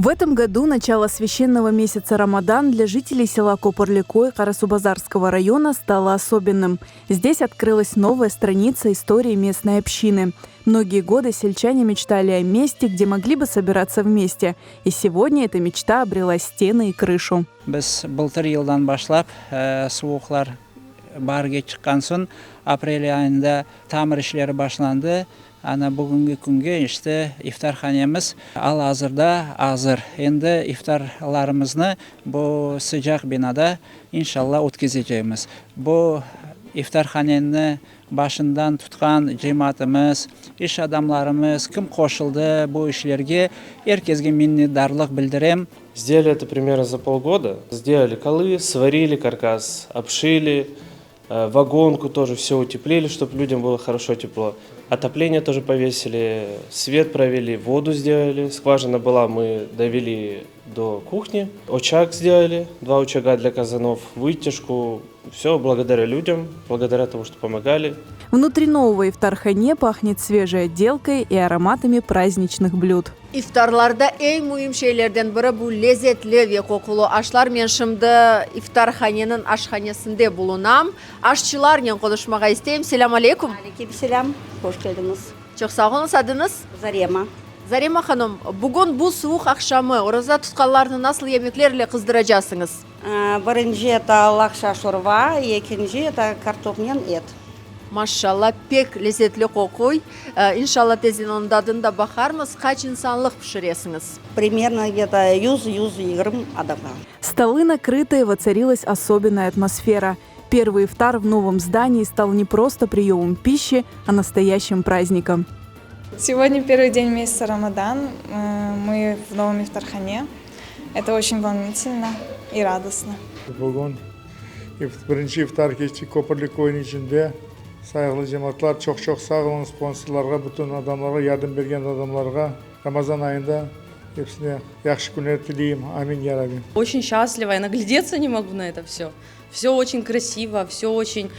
В этом году начало священного месяца Рамадан для жителей села Копорликой Карасубазарского района стало особенным. Здесь открылась новая страница истории местной общины. Многие годы сельчане мечтали о месте, где могли бы собираться вместе. И сегодня эта мечта обрела стены и крышу. Біз былтыр жылдан башлап суықтар барге шыққан соң апрель айында тамыр ішлері башланды. Ана бүгінгі күнге ифтарханеміз ал азырда азыр. Енді ифтарларымызны бұл sıcak бинада иншалла өткізeceğimiz. Бұл ифтарханені başından tutkan cemaatimiz, iş adamlarımız, kim koşuldu bu işlerге, herkesге minnettarlık bildirem. Сделали это примерно за полгода. Сделали колы, сварили каркас, обшили, вагонку тоже все утеплили, чтобы людям было хорошо тепло. Отопление тоже повесили, свет провели, воду сделали. Скважина была, мы довели до кухни. Очаг сделали, 2 очага для казанов, вытяжку. Все благодаря людям, благодаря тому, что помогали. Внутри нового ифтархане пахнет свежей отделкой и ароматами праздничных блюд. İftarlarda en mühim şeylerden biri bu lezzetli ve kokulu aşlar. Men şimdi iftarhanenin aşhanesinde bulunam. Aşçılarla konuşmak isteyim. Selam aleyküm. Aleykümselam. Hoş geldiniz. Çok sağ olun. Adınız? Zarema. Zarema hanım, bugün bu soğuk akşamı oruza tutkanlarını nasıl yemeklerle kızdıracaksınız? Birinci это лакша шорва, ikinci это картофельный et. Maşallah pek lezzetli kokuy. İnşallah tezin onun tadına da bakarmız. Kaç insanlık pişirirsiniz? Примерно где-то 100-120 адамға. Столы накрыты, и воцарилась особенная атмосфера. Первый ифтар в новом здании стал не просто приемом пищи, а настоящим праздником. Сегодня первый день месяца Рамадан. Мы в новом ифтархане. Это очень волнительно и радостно. Bugün birinci iftar kechti Ko'pirlikko'yning içinde. Saygılı cemaatlar, çok sağ olun sponsorlarga, bütün adamlarga, yardım bergen adamlarga. Ramazan ayında hepsine yaxshi günler tileyim. Amin ya Rabbi. Очень счастлива, я наглядеться не могу на это все. Все очень красиво, все очень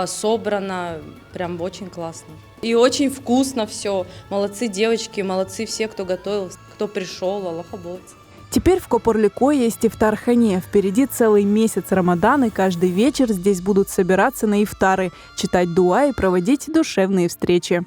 собрано, прям очень классно. И очень вкусно все. Молодцы девочки, молодцы все, кто готовил, кто пришел, Аллах обоится. Теперь в Копорликой есть ифтархане. Впереди целый месяц Рамадан, и каждый вечер здесь будут собираться на ифтары, читать дуа и проводить душевные встречи.